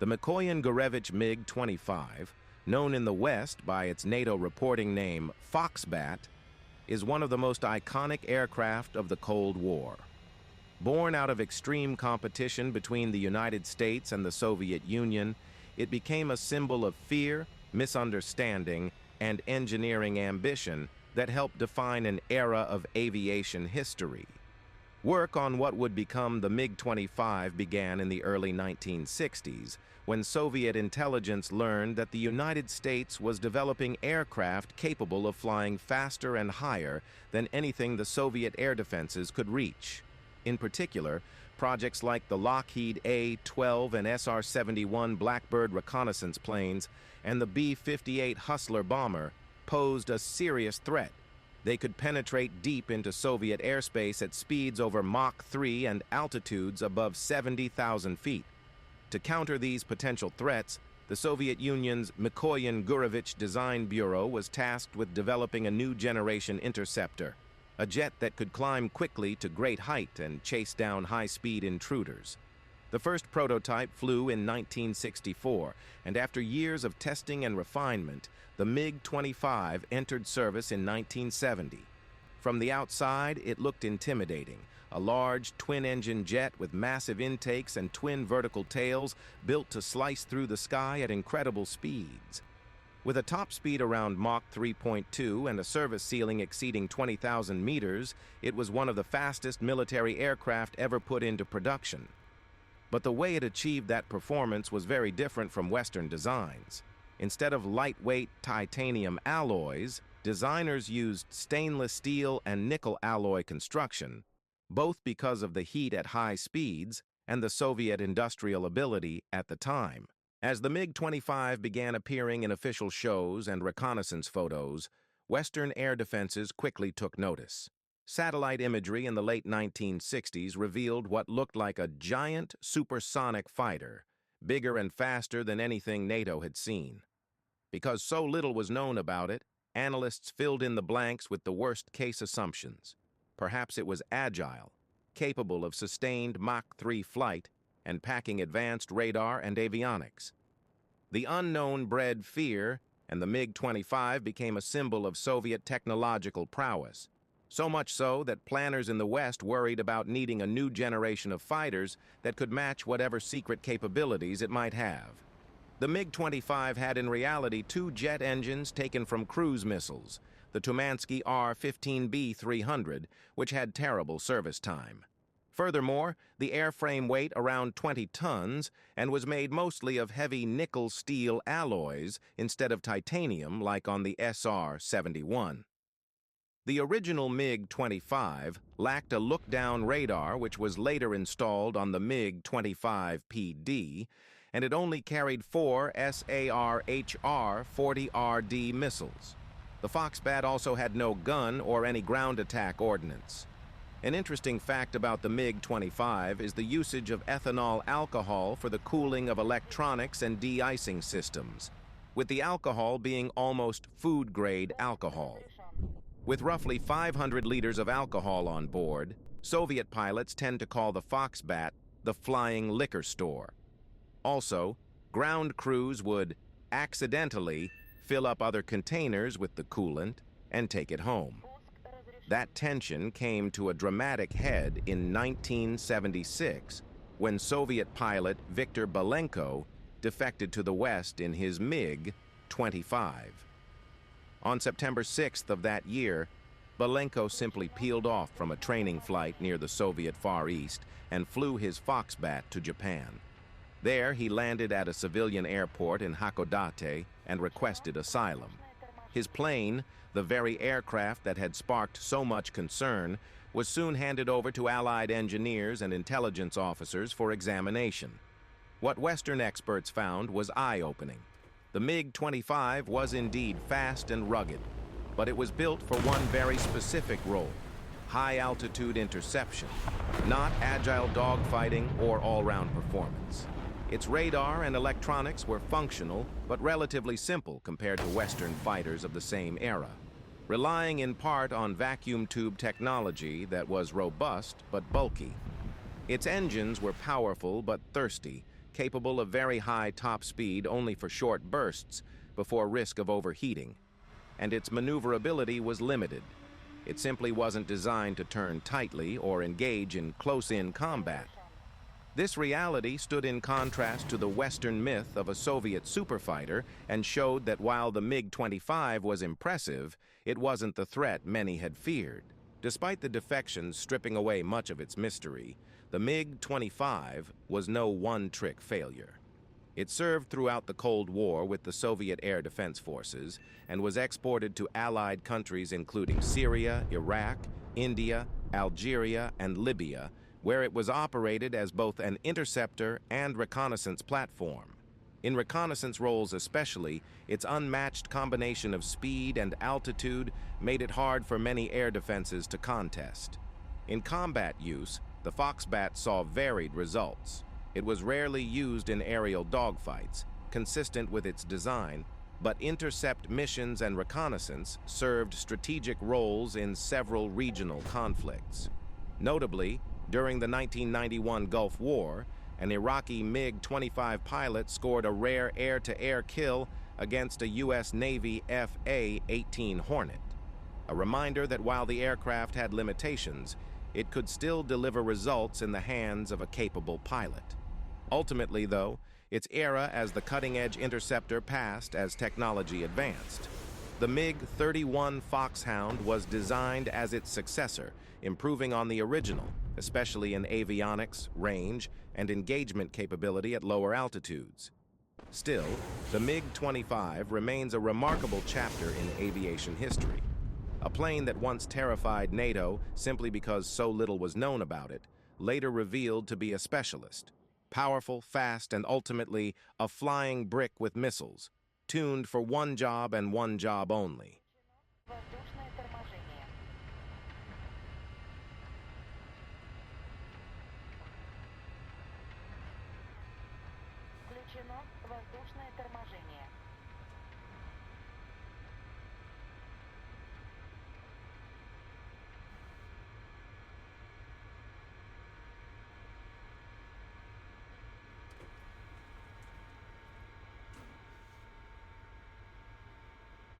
The Mikoyan-Gurevich MiG-25, known in the West by its NATO reporting name Foxbat, is one of the most iconic aircraft of the Cold War. Born out of extreme competition between the United States and the Soviet Union, it became a symbol of fear, misunderstanding, and engineering ambition that helped define an era of aviation history. Work on what would become the MiG-25 began in the early 1960s, when Soviet intelligence learned that the United States was developing aircraft capable of flying faster and higher than anything the Soviet air defenses could reach. In particular, projects like the Lockheed A-12 and SR-71 Blackbird reconnaissance planes and the B-58 Hustler bomber posed a serious threat. They could penetrate deep into Soviet airspace at speeds over Mach 3 and altitudes above 70,000 feet. To counter these potential threats, the Soviet Union's Mikoyan-Gurevich Design Bureau was tasked with developing a new generation interceptor, a jet that could climb quickly to great height and chase down high-speed intruders. The first prototype flew in 1964, and after years of testing and refinement, the MiG-25 entered service in 1970. From the outside, it looked intimidating, a large twin-engine jet with massive intakes and twin vertical tails built to slice through the sky at incredible speeds. With a top speed around Mach 3.2 and a service ceiling exceeding 20,000 meters, it was one of the fastest military aircraft ever put into production. But the way it achieved that performance was very different from Western designs. Instead of lightweight titanium alloys, designers used stainless steel and nickel alloy construction, both because of the heat at high speeds and the Soviet industrial ability at the time. As the MiG-25 began appearing in official shows and reconnaissance photos, Western air defenses quickly took notice. Satellite imagery in the late 1960s revealed what looked like a giant supersonic fighter, bigger and faster than anything NATO had seen. Because so little was known about it, analysts filled in the blanks with the worst-case assumptions. Perhaps it was agile, capable of sustained Mach 3 flight, and packing advanced radar and avionics. The unknown bred fear, and the MiG-25 became a symbol of Soviet technological prowess. So much so that planners in the West worried about needing a new generation of fighters that could match whatever secret capabilities it might have. The MiG-25 had in reality two jet engines taken from cruise missiles, the Tumansky R-15B-300, which had terrible service time. Furthermore, the airframe weighed around 20 tons and was made mostly of heavy nickel-steel alloys instead of titanium like on the SR-71. The original MiG-25 lacked a look-down radar which was later installed on the MiG-25PD, and it only carried 4 SAR-HR-40RD missiles. The Foxbat also had no gun or any ground attack ordnance. An interesting fact about the MiG-25 is the usage of ethanol alcohol for the cooling of electronics and de-icing systems, with the alcohol being almost food-grade alcohol. With roughly 500 liters of alcohol on board, Soviet pilots tend to call the Foxbat the flying liquor store. Also, ground crews would accidentally fill up other containers with the coolant and take it home. That tension came to a dramatic head in 1976 when Soviet pilot Viktor Belenko defected to the West in his MiG-25. On September 6th of that year, Belenko simply peeled off from a training flight near the Soviet Far East and flew his Foxbat to Japan. There, he landed at a civilian airport in Hakodate and requested asylum. His plane, the very aircraft that had sparked so much concern, was soon handed over to Allied engineers and intelligence officers for examination. What Western experts found was eye-opening. The MiG-25 was indeed fast and rugged, but it was built for one very specific role: high-altitude interception, not agile dogfighting or all-round performance. Its radar and electronics were functional, but relatively simple compared to Western fighters of the same era, relying in part on vacuum tube technology that was robust but bulky. Its engines were powerful but thirsty, capable of very high top speed only for short bursts before risk of overheating, and its maneuverability was limited. It simply wasn't designed to turn tightly or engage in close-in combat. This reality stood in contrast to the Western myth of a Soviet superfighter and showed that while the MiG-25 was impressive, it wasn't the threat many had feared. Despite the defections stripping away much of its mystery, the MiG-25 was no one-trick failure. It served throughout the Cold War with the Soviet Air Defense Forces and was exported to Allied countries including Syria, Iraq, India, Algeria, and Libya, where it was operated as both an interceptor and reconnaissance platform. In reconnaissance roles especially, its unmatched combination of speed and altitude made it hard for many air defenses to contest. In combat use, the Foxbat saw varied results. It was rarely used in aerial dogfights, consistent with its design, but intercept missions and reconnaissance served strategic roles in several regional conflicts. Notably, during the 1991 Gulf War, an Iraqi MiG-25 pilot scored a rare air-to-air kill against a U.S. Navy F/A-18 Hornet, a reminder that while the aircraft had limitations, it could still deliver results in the hands of a capable pilot. Ultimately, though, its era as the cutting-edge interceptor passed as technology advanced. The MiG-31 Foxhound was designed as its successor, improving on the original, especially in avionics, range, and engagement capability at lower altitudes. Still, the MiG-25 remains a remarkable chapter in aviation history. A plane that once terrified NATO simply because so little was known about it, later revealed to be a specialist. Powerful, fast, and ultimately a flying brick with missiles, tuned for one job and one job only. Включено воздушное торможение.